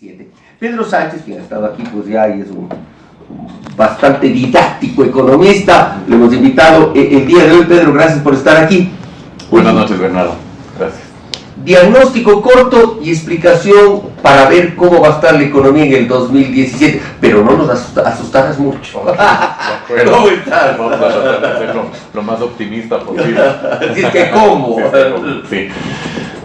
2017. Pedro Sánchez, quien ha estado aquí, pues ya es un bastante didáctico economista. Le hemos invitado el día de hoy. Pedro, gracias por estar aquí. Buenas noches, Bernardo. Gracias. Diagnóstico corto y explicación para ver cómo va a estar la economía en el 2017, pero no nos asustaras mucho. ¿Cómo estás? Vamos a tratar de ser lo más optimista posible. Así es que, ¿cómo? Sí.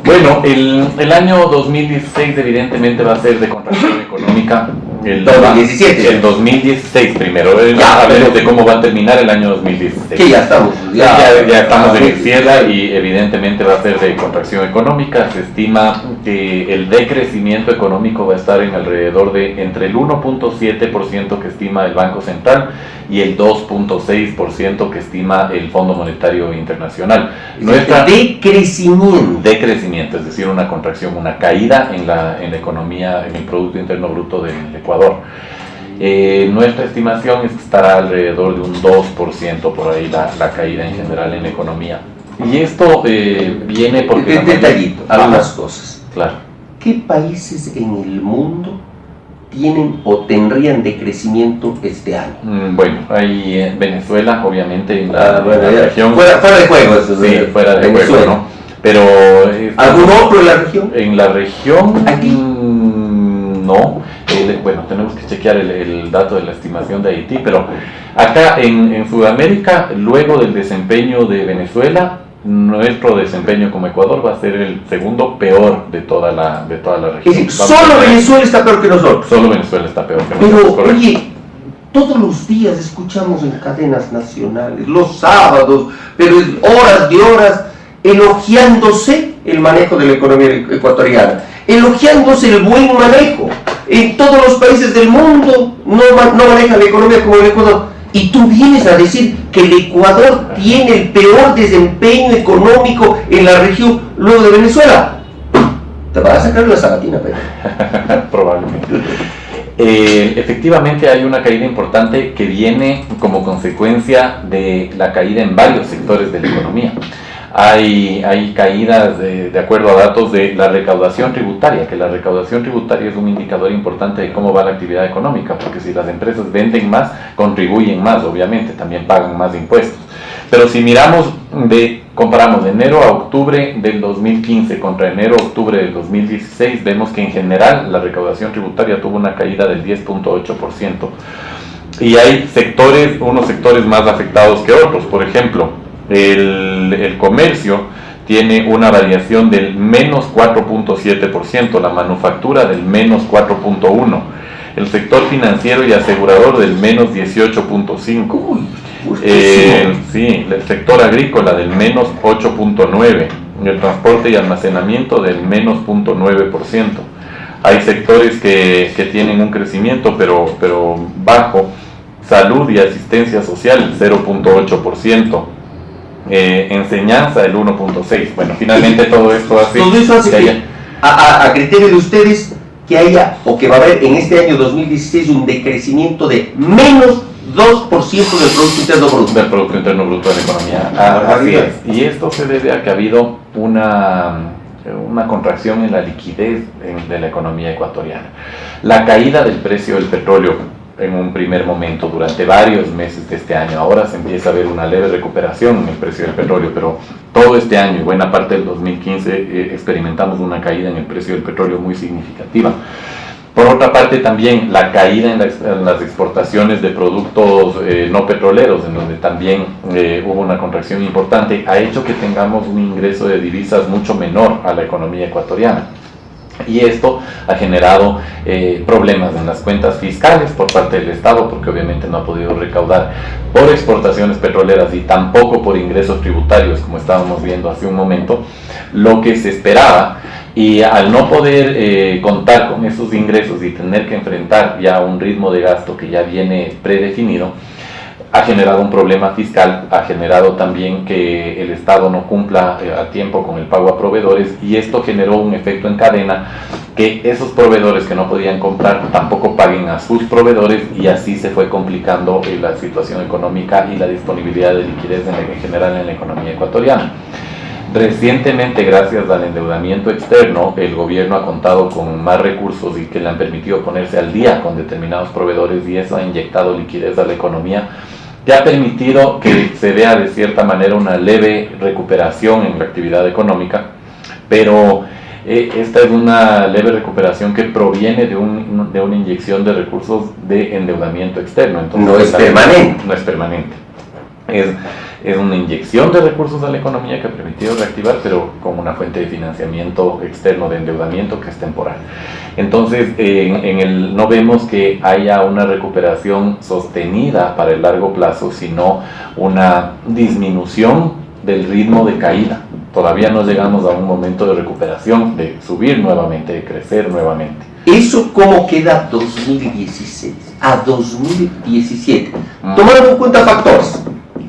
Bueno, el año 2016 evidentemente va a ser de contracción económica. El 2017. El 2016 primero. Hablemos de cómo va a terminar el año 2016. Que ya estamos. Ya estamos en el cierre y evidentemente va a ser de contracción económica. Se estima que el decrecimiento económico va a estar en alrededor de entre el 1.7% que estima el Banco Central y el 2.6% que estima el Fondo Monetario Internacional. Decrecimiento, es decir, una contracción, una caída en la economía, en el Producto Interno Bruto del Ecuador. Nuestra estimación es que estará alrededor de un 2% por ahí la caída en general en la economía. Y esto viene porque... Detallito, algunas cosas. Claro. ¿Qué países en el mundo tienen o tendrían decrecimiento este año? Bueno, hay Venezuela, obviamente, en la región. Fuera de juego eso. Sí, fuera de Venezuela. juego, ¿no? Pero... ¿Algún otro en la región? En la región... ¿Aquí? No. Bueno, tenemos que chequear el dato de la estimación de Haití, pero acá en Sudamérica, luego del desempeño de Venezuela, nuestro desempeño como Ecuador va a ser el segundo peor de toda la región. Es decir, solo Venezuela está peor que nosotros. Solo Venezuela está peor que nosotros. Pero, oye, todos los días escuchamos en cadenas nacionales, los sábados, pero horas de horas, elogiándose el manejo de la economía ecuatoriana, elogiándose el buen manejo. En todos los países del mundo no manejan la economía como el Ecuador. Y tú vienes a decir que el Ecuador tiene el peor desempeño económico en la región luego de Venezuela. Te vas a sacar la sabatina, Pedro. Probablemente. Efectivamente hay una caída importante que viene como consecuencia de la caída en varios sectores de la economía. Hay caídas de acuerdo a datos de la recaudación tributaria, que la recaudación tributaria es un indicador importante de cómo va la actividad económica, porque si las empresas venden más, contribuyen más, obviamente, también pagan más impuestos. Pero si comparamos de enero a octubre del 2015 contra enero a octubre del 2016, vemos que en general la recaudación tributaria tuvo una caída del 10.8%. Y hay unos sectores más afectados que otros. Por ejemplo, el comercio tiene una variación del menos 4.7%, la manufactura del menos 4.1%, el sector financiero y asegurador del menos 18.5%, sí, el sector agrícola del menos 8.9%, el transporte y almacenamiento del menos 0.9%. Hay sectores que tienen un crecimiento pero bajo, salud y asistencia social el 0.8%. Enseñanza el 1.6%. Bueno, finalmente todo esto hace que a criterio de ustedes que haya o que va a haber en este año 2016 un decrecimiento de menos 2% del Producto Interno Bruto. Del Producto Interno Bruto de la economía. Así es. Y esto se debe a que ha habido una contracción en la liquidez de la economía ecuatoriana. La caída del precio del petróleo en un primer momento durante varios meses de este año. Ahora se empieza a ver una leve recuperación en el precio del petróleo, pero todo este año y buena parte del 2015 experimentamos una caída en el precio del petróleo muy significativa. Por otra parte, también la caída en las exportaciones de productos no petroleros, en donde también hubo una contracción importante, ha hecho que tengamos un ingreso de divisas mucho menor a la economía ecuatoriana. Y esto ha generado problemas en las cuentas fiscales por parte del Estado, porque obviamente no ha podido recaudar por exportaciones petroleras y tampoco por ingresos tributarios, como estábamos viendo hace un momento, lo que se esperaba. Y al no poder contar con esos ingresos y tener que enfrentar ya un ritmo de gasto que ya viene predefinido, ha generado un problema fiscal, ha generado también que el Estado no cumpla a tiempo con el pago a proveedores, y esto generó un efecto en cadena, que esos proveedores que no podían comprar tampoco paguen a sus proveedores, y así se fue complicando la situación económica y la disponibilidad de liquidez en general en la economía ecuatoriana. Recientemente, gracias al endeudamiento externo, el gobierno ha contado con más recursos y que le han permitido ponerse al día con determinados proveedores, y eso ha inyectado liquidez a la economía, que ha permitido que se vea de cierta manera una leve recuperación en la actividad económica, pero esta es una leve recuperación que proviene de una inyección de recursos de endeudamiento externo. Entonces, no es permanente. No es permanente. Es una inyección de recursos a la economía que ha permitido reactivar, pero con una fuente de financiamiento externo de endeudamiento que es temporal. Entonces, no vemos que haya una recuperación sostenida para el largo plazo, sino una disminución del ritmo de caída. Todavía no llegamos a un momento de recuperación, de subir nuevamente, de crecer nuevamente. ¿Eso cómo queda 2016 a 2017? Tomando en cuenta factores.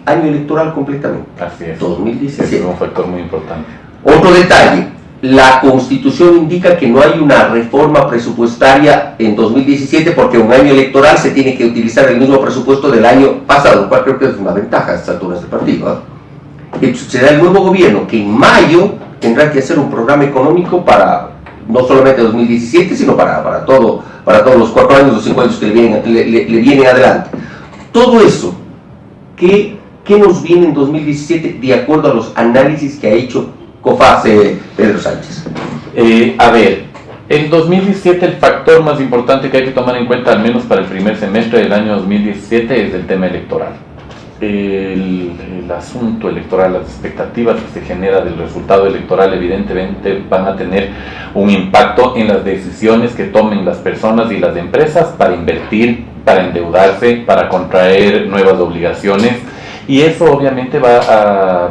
Año electoral completamente. Así es. 2017. Ese es un factor muy importante. Otro detalle. La Constitución indica que no hay una reforma presupuestaria en 2017 porque un año electoral se tiene que utilizar el mismo presupuesto del año pasado, lo cual creo que es una ventaja a estas alturas del partido, ¿eh? Será el nuevo gobierno que en mayo tendrá que hacer un programa económico para no solamente 2017, sino para todos los 4 años o 5 años que le vienen adelante. Todo eso, ¿qué nos viene en 2017 de acuerdo a los análisis que ha hecho COFACE Pedro Sánchez? A ver, en 2017 el factor más importante que hay que tomar en cuenta, al menos para el primer semestre del año 2017, es el tema electoral. El asunto electoral, las expectativas que se genera del resultado electoral evidentemente van a tener un impacto en las decisiones que tomen las personas y las empresas para invertir, para endeudarse, para contraer nuevas obligaciones, y eso obviamente va a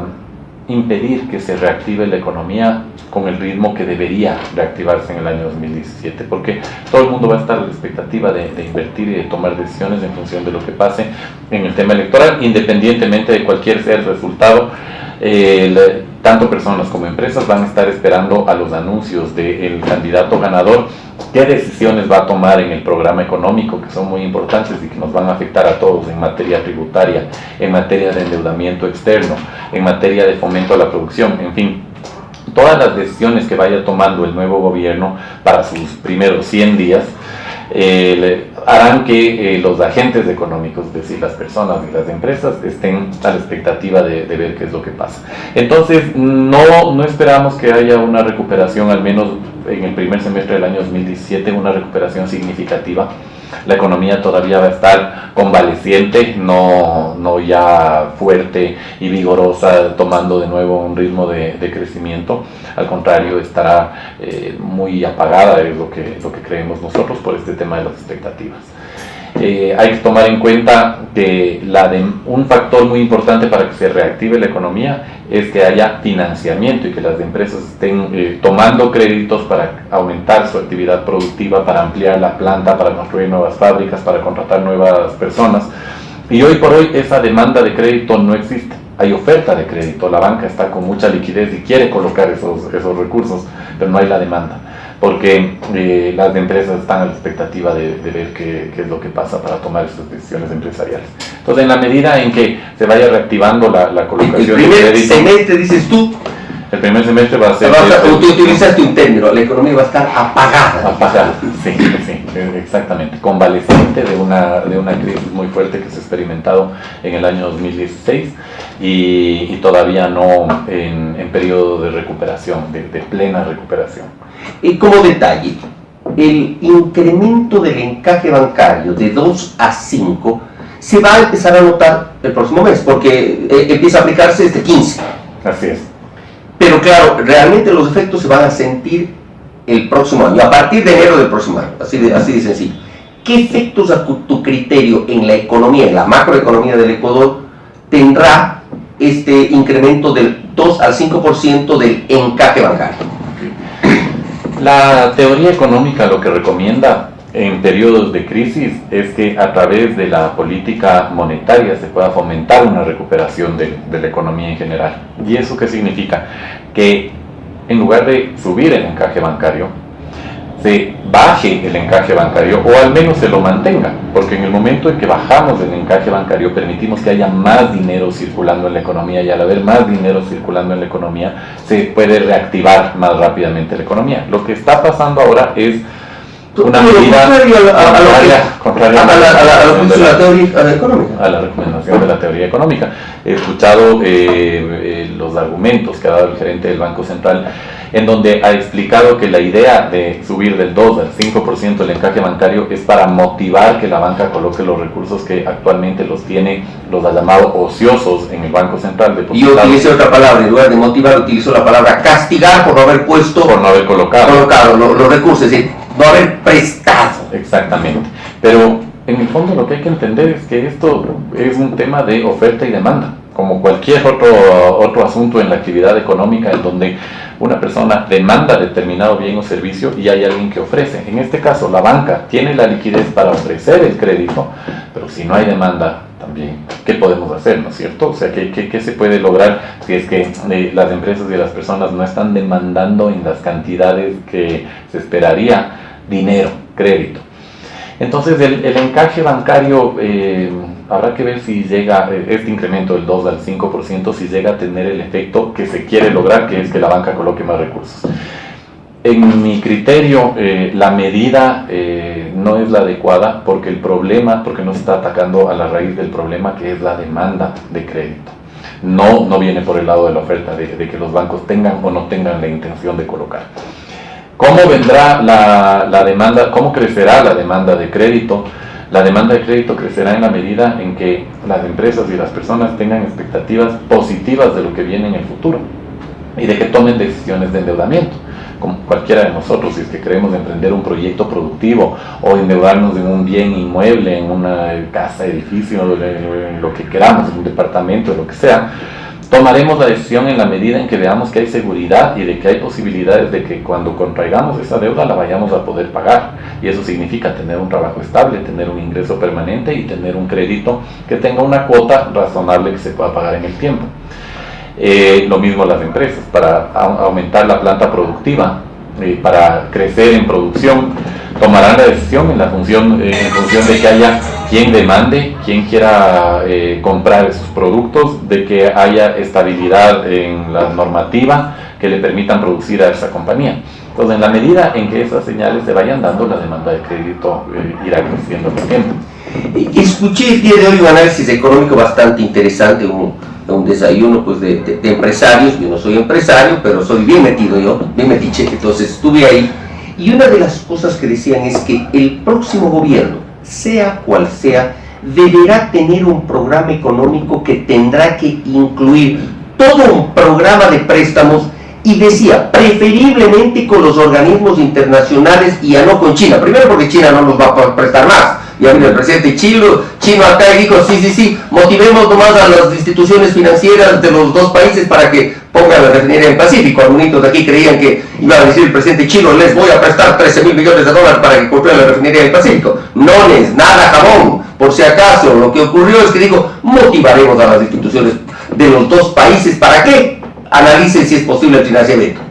impedir que se reactive la economía con el ritmo que debería reactivarse en el año 2017, porque todo el mundo va a estar a la expectativa de invertir y de tomar decisiones en función de lo que pase en el tema electoral, independientemente de cualquier sea el resultado. Tanto personas como empresas van a estar esperando a los anuncios del candidato ganador, qué decisiones va a tomar en el programa económico, que son muy importantes y que nos van a afectar a todos en materia tributaria, en materia de endeudamiento externo, en materia de fomento a la producción, en fin. Todas las decisiones que vaya tomando el nuevo gobierno para sus primeros 100 días harán que los agentes económicos, es decir, las personas y las empresas, estén a la expectativa de ver qué es lo que pasa. Entonces, no esperamos que haya una recuperación, al menos en el primer semestre del año 2017, una recuperación significativa. La economía todavía va a estar convaleciente, no ya fuerte y vigorosa, tomando de nuevo un ritmo de crecimiento. Al contrario, estará muy apagada, es lo que creemos nosotros, por este tema de las expectativas. Hay que tomar en cuenta que un factor muy importante para que se reactive la economía es que haya financiamiento y que las empresas estén tomando créditos para aumentar su actividad productiva, para ampliar la planta, para construir nuevas fábricas, para contratar nuevas personas. Y hoy por hoy esa demanda de crédito no existe. Hay oferta de crédito, la banca está con mucha liquidez y quiere colocar esos recursos, pero no hay la demanda, porque las empresas están a la expectativa de ver qué es lo que pasa para tomar estas decisiones empresariales. Entonces, en la medida en que se vaya reactivando la colocación de crédito... El primer semestre, dices tú... El primer semestre va a ser... Tú utilizaste un término, la economía va a estar apagada. Apagada, sí, exactamente. Convaleciente de una crisis muy fuerte que se ha experimentado en el año 2016 y todavía no en periodo de recuperación, de plena recuperación. Y como detalle, el incremento del encaje bancario de 2 a 5 se va a empezar a notar el próximo mes, porque empieza a aplicarse desde 15. Así es. Pero claro, realmente los efectos se van a sentir el próximo año, a partir de enero del próximo año, así de sencillo. ¿Qué efectos a tu criterio en la economía, en la macroeconomía del Ecuador, tendrá este incremento del 2 al 5% del encaje bancario? La teoría económica lo que recomienda en periodos de crisis es que a través de la política monetaria se pueda fomentar una recuperación de la economía en general. ¿Y eso qué significa? Que en lugar de subir el encaje bancario, se baje el encaje bancario o al menos se lo mantenga, porque en el momento en que bajamos el encaje bancario permitimos que haya más dinero circulando en la economía, y al haber más dinero circulando en la economía se puede reactivar más rápidamente la economía. Lo que está pasando ahora es una medida contraria a la teoría económica. A la recomendación de la teoría económica. He escuchado los argumentos que ha dado el gerente del Banco Central, en donde ha explicado que la idea de subir del 2 al 5% el encaje bancario es para motivar que la banca coloque los recursos que actualmente los tiene, los ha llamado ociosos en el Banco Central. Yo utilicé otra palabra, en lugar de motivar utilizó la palabra castigar por no haber puesto, por no haber colocado los recursos, es decir, no haber prestado. Exactamente, pero en el fondo lo que hay que entender es que esto es un tema de oferta y demanda, como cualquier otro asunto en la actividad económica, en donde una persona demanda determinado bien o servicio y hay alguien que ofrece. En este caso, la banca tiene la liquidez para ofrecer el crédito, pero si no hay demanda también, ¿qué podemos hacer, no es cierto? O sea, ¿qué se puede lograr si es que las empresas y las personas no están demandando en las cantidades que se esperaría dinero, crédito? Entonces, el encaje bancario, habrá que ver si llega este incremento del 2 al 5%, si llega a tener el efecto que se quiere lograr, que es que la banca coloque más recursos. En mi criterio, la medida no es la adecuada porque no se está atacando a la raíz del problema, que es la demanda de crédito. No viene por el lado de la oferta, de que los bancos tengan o no tengan la intención de colocar. ¿Cómo vendrá la demanda? ¿Cómo crecerá la demanda de crédito? La demanda de crédito crecerá en la medida en que las empresas y las personas tengan expectativas positivas de lo que viene en el futuro y de que tomen decisiones de endeudamiento, como cualquiera de nosotros. Si es que queremos emprender un proyecto productivo o endeudarnos en un bien inmueble, en una casa, edificio, en lo que queramos, en un departamento, lo que sea, tomaremos la decisión en la medida en que veamos que hay seguridad y de que hay posibilidades de que cuando contraigamos esa deuda la vayamos a poder pagar. Y eso significa tener un trabajo estable, tener un ingreso permanente y tener un crédito que tenga una cuota razonable que se pueda pagar en el tiempo. Lo mismo las empresas, para aumentar la planta productiva, para crecer en producción, tomarán la decisión en función de que haya quien demande, quien quiera comprar esos productos, de que haya estabilidad en la normativa que le permitan producir a esa compañía. Entonces, en la medida en que esas señales se vayan dando, la demanda de crédito irá creciendo con el tiempo. Escuché el día de hoy un análisis económico bastante interesante, un desayuno pues de empresarios. Yo no soy empresario, pero soy bien metido bien metiche, entonces estuve ahí. Y una de las cosas que decían es que el próximo gobierno, sea cual sea, deberá tener un programa económico que tendrá que incluir todo un programa de préstamos, y decía, preferiblemente con los organismos internacionales y ya no con China. Primero porque China no nos va a prestar más. Ya vino el presidente chino acá y dijo, sí, motivemos nomás a las instituciones financieras de los dos países para que pongan la refinería en Pacífico. Algunos de aquí creían que iba a decir el presidente chino, les voy a prestar $13,000 millones para que construyan la refinería en Pacífico. No es nada jabón. Por si acaso, lo que ocurrió es que dijo, motivaremos a las instituciones de los dos países. ¿Para qué? Analicen si es posible el financiamiento.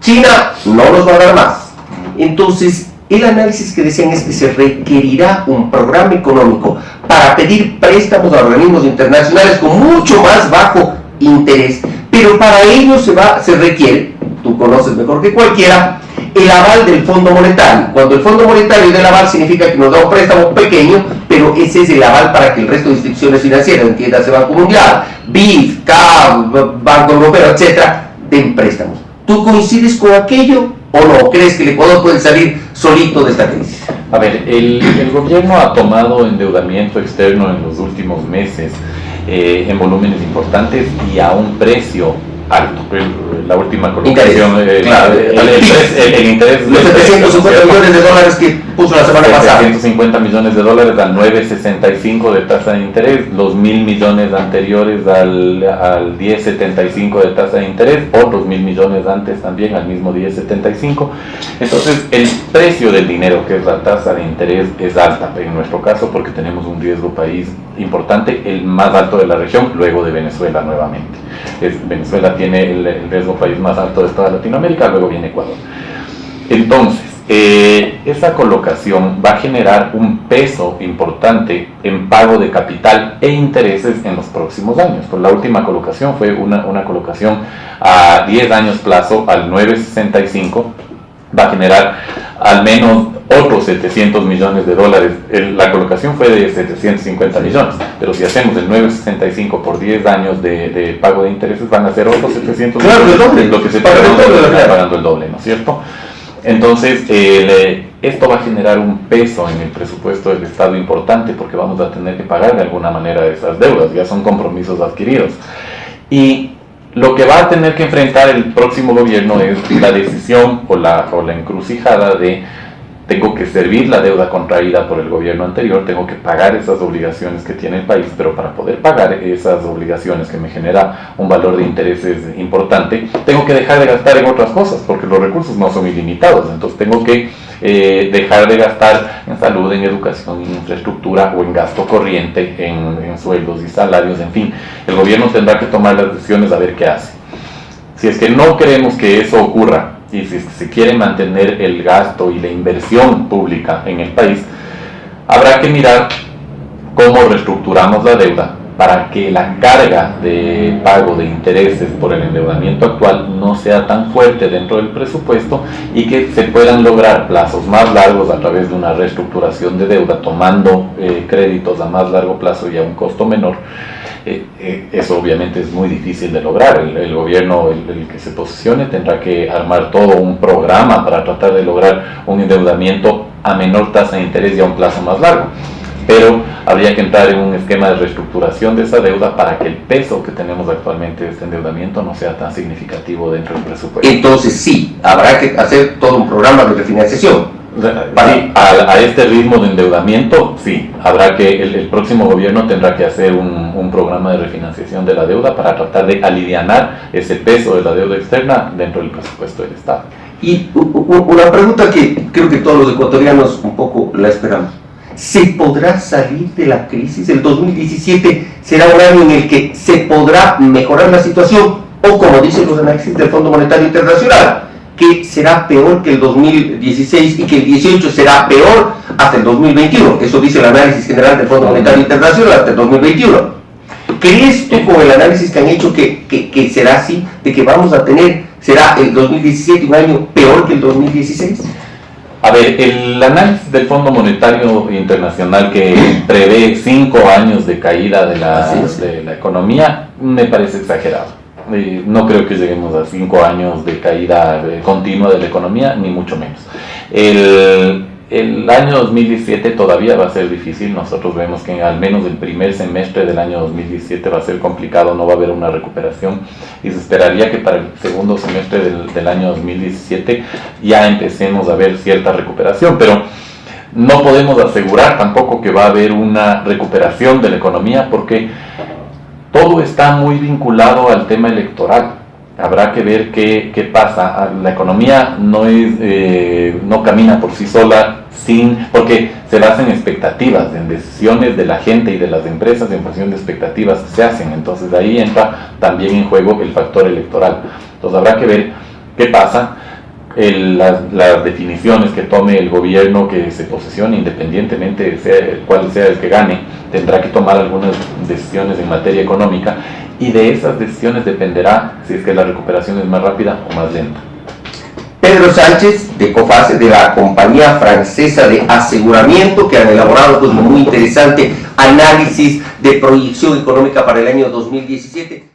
China no nos va a dar más. Entonces, el análisis que decían es que se requerirá un programa económico para pedir préstamos a organismos internacionales con mucho más bajo interés, pero para ello se requiere, tú conoces mejor que cualquiera, el aval del Fondo Monetario. Cuando el Fondo Monetario da el aval significa que nos da un préstamo pequeño, pero ese es el aval para que el resto de instituciones financieras, entiéndase Banco Mundial, BID, CAF, Banco Europeo, etcétera, den préstamos. ¿Tú coincides con aquello o no? ¿Crees que el Ecuador puede salir solito de esta crisis? A ver, el gobierno ha tomado endeudamiento externo en los últimos meses en volúmenes importantes y a un precio alto. La última colocación, el interés, los 750 millones de dólares que puso la semana pasada. 750 millones de dólares al 9.65 de tasa de interés, los 1.000 millones anteriores al 10.75 de tasa de interés, otros 1.000 millones antes también al mismo 10.75. Entonces, el precio del dinero, que es la tasa de interés, es alta en nuestro caso porque tenemos un riesgo país importante, el más alto de la región, luego de Venezuela nuevamente. Venezuela tiene el riesgo país más alto de toda Latinoamérica, luego viene Ecuador. Entonces, esa colocación va a generar un peso importante en pago de capital e intereses en los próximos años. Pues la última colocación fue una colocación a 10 años plazo al 9.65, va a generar al menos otros 700 millones de dólares. La colocación fue de 750 millones, pero si hacemos el 9.65 por 10 años de pago de intereses, van a ser otros 700 millones, lo que se está pagando el doble, ¿no es cierto? Entonces, esto va a generar un peso en el presupuesto del Estado importante, porque vamos a tener que pagar de alguna manera esas deudas, ya son compromisos adquiridos. Y lo que va a tener que enfrentar el próximo gobierno es la decisión o la encrucijada de: tengo que servir la deuda contraída por el gobierno anterior, tengo que pagar esas obligaciones que tiene el país, pero para poder pagar esas obligaciones que me genera un valor de intereses importante, tengo que dejar de gastar en otras cosas, porque los recursos no son ilimitados. Entonces tengo que dejar de gastar en salud, en educación, en infraestructura o en gasto corriente, en sueldos y salarios, en fin. El gobierno tendrá que tomar las decisiones a ver qué hace. Si es que no queremos que eso ocurra, y si se quiere mantener el gasto y la inversión pública en el país, habrá que mirar cómo reestructuramos la deuda para que la carga de pago de intereses por el endeudamiento actual no sea tan fuerte dentro del presupuesto y que se puedan lograr plazos más largos a través de una reestructuración de deuda, tomando créditos a más largo plazo y a un costo menor. Eso obviamente es muy difícil de lograr. El gobierno, el que se posicione, tendrá que armar todo un programa para tratar de lograr un endeudamiento a menor tasa de interés y a un plazo más largo. Pero habría que entrar en un esquema de reestructuración de esa deuda para que el peso que tenemos actualmente de este endeudamiento no sea tan significativo dentro del presupuesto. Entonces sí, habrá que hacer todo un programa de refinanciación. Sí, a este ritmo de endeudamiento, sí, habrá que, el próximo gobierno tendrá que hacer un programa de refinanciación de la deuda para tratar de alivianar ese peso de la deuda externa dentro del presupuesto del Estado. Y una pregunta que creo que todos los ecuatorianos un poco la esperamos: ¿se podrá salir de la crisis? ¿El 2017 será un año en el que se podrá mejorar la situación? O, como dicen los análisis del Fondo Monetario Internacional, que será peor que el 2016 y que el 18 será peor hasta el 2021. Eso dice el análisis general del Fondo Monetario Internacional hasta el 2021. ¿Crees tú, con el análisis que han hecho, que será así, de que vamos a tener, será el 2017 un año peor que el 2016? A ver, el análisis del Fondo Monetario Internacional, que prevé 5 años de caída de la economía, me parece exagerado. No creo que lleguemos a 5 años de caída continua de la economía, ni mucho menos. El año 2017 todavía va a ser difícil. Nosotros vemos que al menos el primer semestre del año 2017 va a ser complicado, no va a haber una recuperación, y se esperaría que para el segundo semestre del año 2017 ya empecemos a ver cierta recuperación, pero no podemos asegurar tampoco que va a haber una recuperación de la economía, porque todo está muy vinculado al tema electoral. Habrá que ver qué pasa. La economía no camina por sí sola, porque se basa en expectativas, en decisiones de la gente y de las empresas en función de expectativas que se hacen. Entonces ahí entra también en juego el factor electoral. Entonces habrá que ver qué pasa. Las definiciones que tome el gobierno que se posesione, independientemente de cuál sea el que gane, tendrá que tomar algunas decisiones en materia económica, y de esas decisiones dependerá si es que la recuperación es más rápida o más lenta. Pedro Sánchez, de COFACE, de la compañía francesa de aseguramiento, que han elaborado pues un muy interesante análisis de proyección económica para el año 2017.